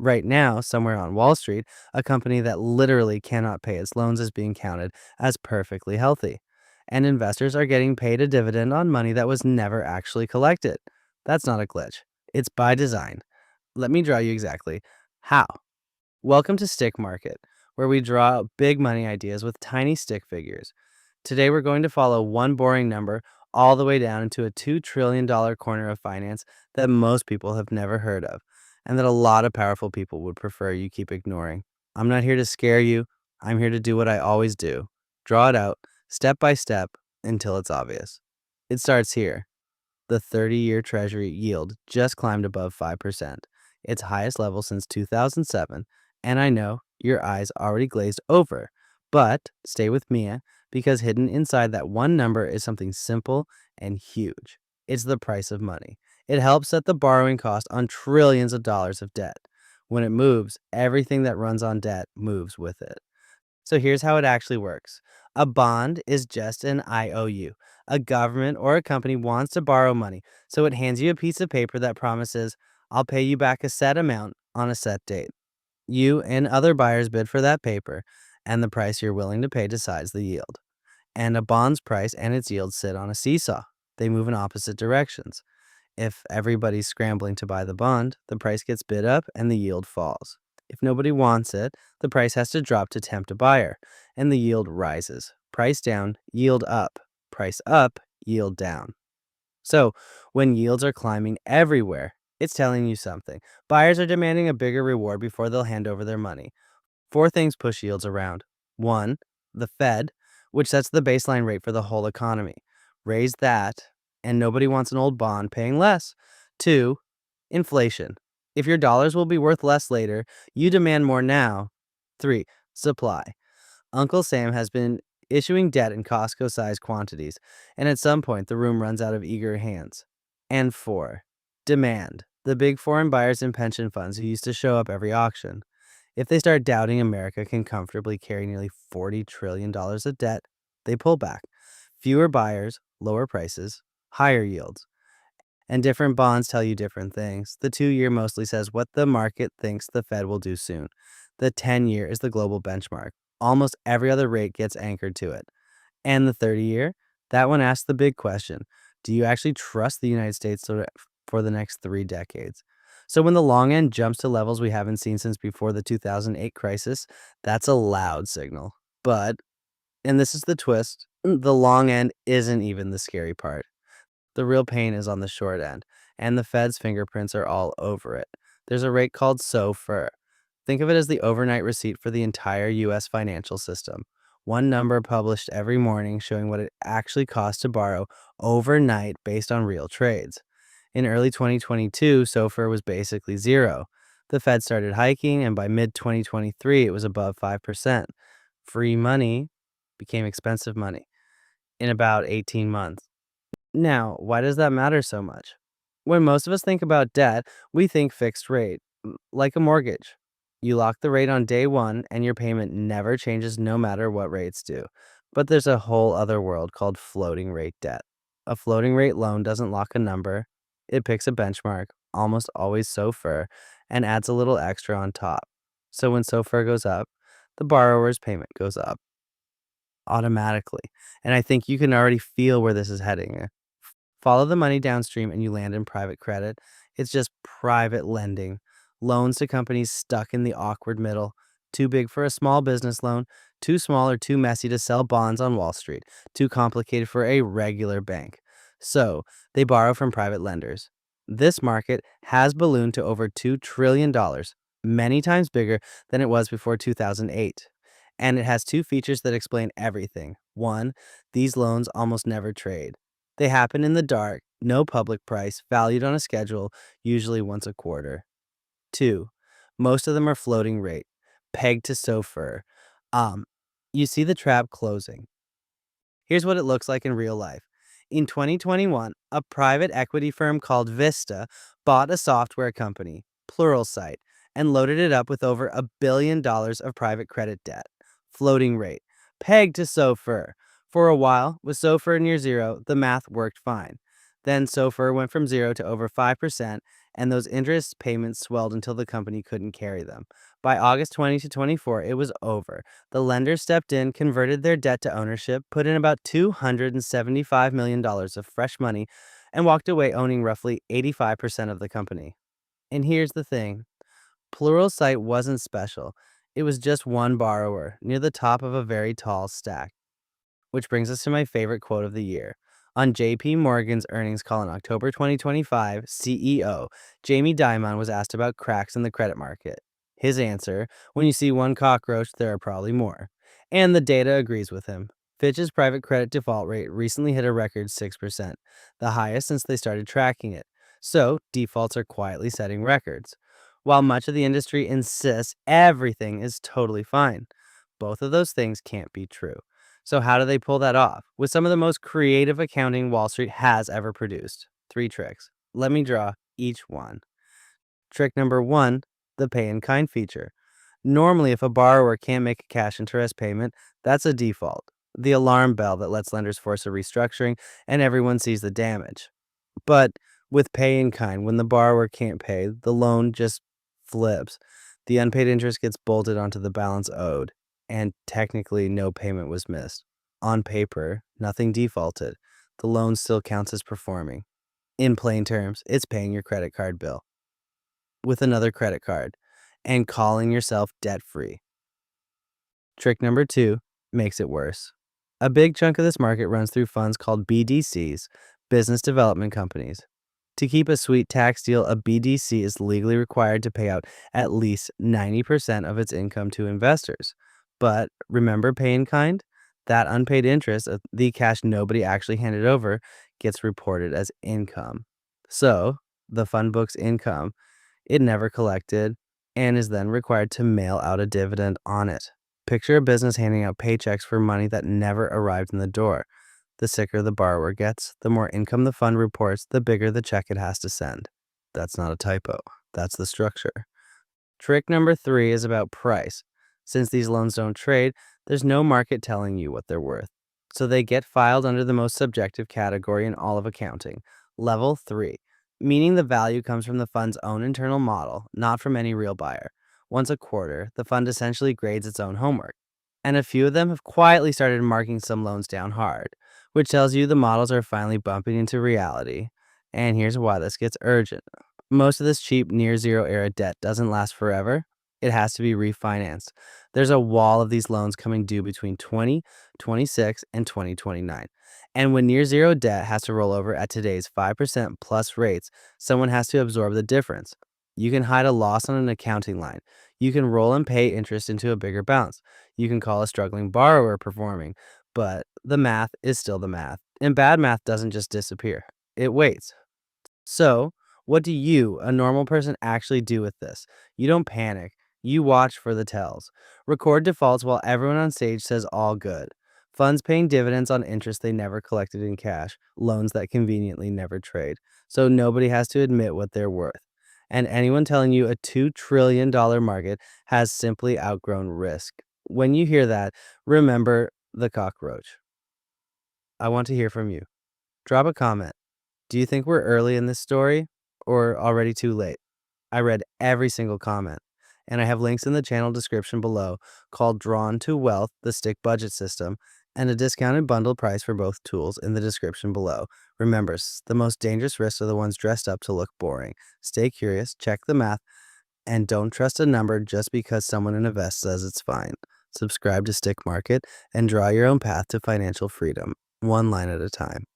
Right now, somewhere on Wall Street, a company that literally cannot pay its loans is being counted as perfectly healthy. And investors are getting paid a dividend on money that was never actually collected. That's not a glitch. It's by design. Let me draw you exactly how. Welcome to Stick Market, where we draw out big money ideas with tiny stick figures. Today, we're going to follow one boring number all the way down into a $2 trillion corner of finance that most people have never heard of, and that a lot of powerful people would prefer you keep ignoring. I'm not here to scare you. I'm here to do what I always do, draw it out, step by step, until it's obvious. It starts here. The 30-year Treasury yield just climbed above 5%, its highest level since 2007, and I know your eyes already glazed over. But stay with me, because hidden inside that one number is something simple and huge. It's the price of money. It helps set the borrowing cost on trillions of dollars of debt. When it moves, everything that runs on debt moves with it. So here's how it actually works. A bond is just an IOU. A government or a company wants to borrow money, so it hands you a piece of paper that promises, I'll pay you back a set amount on a set date. You and other buyers bid for that paper, and the price you're willing to pay decides the yield. And a bond's price and its yield sit on a seesaw. They move in opposite directions. If everybody's scrambling to buy the bond, the price gets bid up and the yield falls. If nobody wants it, the price has to drop to tempt a buyer, and the yield rises. Price down, yield up. Price up, yield down. So, when yields are climbing everywhere, it's telling you something. Buyers are demanding a bigger reward before they'll hand over their money. Four things push yields around. One, the Fed, which sets the baseline rate for the whole economy. Raise that, and nobody wants an old bond paying less. Two, inflation. If your dollars will be worth less later, you demand more now. Three, supply. Uncle Sam has been issuing debt in Costco-sized quantities, and at some point the room runs out of eager hands. And four, demand. The big foreign buyers and pension funds who used to show up every auction. If they start doubting America can comfortably carry nearly $40 trillion of debt, they pull back. Fewer buyers, lower prices, higher yields. And different bonds tell you different things. The 2-year mostly says what the market thinks the Fed will do soon. The 10-year is the global benchmark. Almost every other rate gets anchored to it. And the 30-year, that one asks the big question. Do you actually trust the United States for the next 3 decades? So when the long end jumps to levels we haven't seen since before the 2008 crisis, that's a loud signal. But, and this is the twist, the long end isn't even the scary part. The real pain is on the short end, and the Fed's fingerprints are all over it. There's a rate called SOFR. Think of it as the overnight receipt for the entire U.S. financial system. One number published every morning showing what it actually costs to borrow overnight based on real trades. In early 2022, SOFR was basically zero. The Fed started hiking, and by mid-2023, it was above 5%. Free money became expensive money in about 18 months. Now, why does that matter so much? When most of us think about debt, we think fixed rate, like a mortgage. You lock the rate on day one, and your payment never changes no matter what rates do. But there's a whole other world called floating rate debt. A floating rate loan doesn't lock a number. It picks a benchmark, almost always SOFR, and adds a little extra on top. So when SOFR goes up, the borrower's payment goes up automatically. And I think you can already feel where this is heading. Follow the money downstream and you land in private credit. It's just private lending. Loans to companies stuck in the awkward middle. Too big for a small business loan, too small or too messy to sell bonds on Wall Street, too complicated for a regular bank. So they borrow from private lenders. This market has ballooned to over $2 trillion, many times bigger than it was before 2008. And it has two features that explain everything. One, these loans almost never trade. They happen in the dark, no public price, valued on a schedule, usually once a quarter. Two, most of them are floating rate, pegged to SOFR. Um, you see the trap closing. Here's what it looks like in real life. In 2021, a private equity firm called Vista bought a software company, Pluralsight, and loaded it up with over $1 billion of private credit debt, floating rate, pegged to SOFR. For a while, with SOFR near zero, the math worked fine. Then SOFR went from zero to over 5%, and those interest payments swelled until the company couldn't carry them. By August 20 to 24, it was over. The lenders stepped in, converted their debt to ownership, put in about $275 million of fresh money, and walked away owning roughly 85% of the company. And here's the thing, Pluralsight wasn't special. It was just one borrower near the top of a very tall stack. Which brings us to my favorite quote of the year. On JP Morgan's earnings call in October 2025, CEO Jamie Dimon was asked about cracks in the credit market. His answer, when you see one cockroach, there are probably more. And the data agrees with him. Fitch's private credit default rate recently hit a record 6%, the highest since they started tracking it. So, defaults are quietly setting records. While much of the industry insists everything is totally fine, both of those things can't be true. So, how do they pull that off? With some of the most creative accounting Wall Street has ever produced. Three tricks. Let me draw each one. Trick number one, the pay in kind feature. Normally, if a borrower can't make a cash interest payment, that's a default. The alarm bell that lets lenders force a restructuring and everyone sees the damage. But with pay in kind, when the borrower can't pay, the loan just flips. The unpaid interest gets bolted onto the balance owed, and technically no payment was missed. On paper, nothing defaulted. The loan still counts as performing. In plain terms, it's paying your credit card bill with another credit card and calling yourself debt free. Trick number two makes it worse. A big chunk of this market runs through funds called BDCs, business development companies. To keep a sweet tax deal, a BDC is legally required to pay out at least 90% of its income to investors. But remember pay in kind? That unpaid interest, the cash nobody actually handed over, gets reported as income. So the fund books income it never collected and is then required to mail out a dividend on it. Picture a business handing out paychecks for money that never arrived in the door. The sicker the borrower gets, the more income the fund reports, the bigger the check it has to send. That's not a typo. That's the structure. Trick number three is about price. Since these loans don't trade, there's no market telling you what they're worth. So they get filed under the most subjective category in all of accounting, level 3, meaning the value comes from the fund's own internal model, not from any real buyer. Once a quarter, the fund essentially grades its own homework. And a few of them have quietly started marking some loans down hard, which tells you the models are finally bumping into reality. And here's why this gets urgent. Most of this cheap near zero era debt doesn't last forever. It has to be refinanced. There's a wall of these loans coming due between 2026 and 2029. And when near zero debt has to roll over at today's 5% plus rates, someone has to absorb the difference. You can hide a loss on an accounting line. You can roll and pay interest into a bigger balance. You can call a struggling borrower performing, but the math is still the math. And bad math doesn't just disappear, it waits. So, what do you, a normal person, actually do with this? You don't panic. You watch for the tells. Record defaults while everyone on stage says all good. Funds paying dividends on interest they never collected in cash, loans that conveniently never trade. So nobody has to admit what they're worth. And anyone telling you a $2 trillion market has simply outgrown risk. When you hear that, remember the cockroach. I want to hear from you. Drop a comment. Do you think we're early in this story or already too late? I read every single comment, and I have links in the channel description below called Drawn to Wealth, the Stick Budget System, and a discounted bundle price for both tools in the description below. Remember, the most dangerous risks are the ones dressed up to look boring. Stay curious, check the math, and don't trust a number just because someone in Invest says it's fine. Subscribe to Stick Market and draw your own path to financial freedom, one line at a time.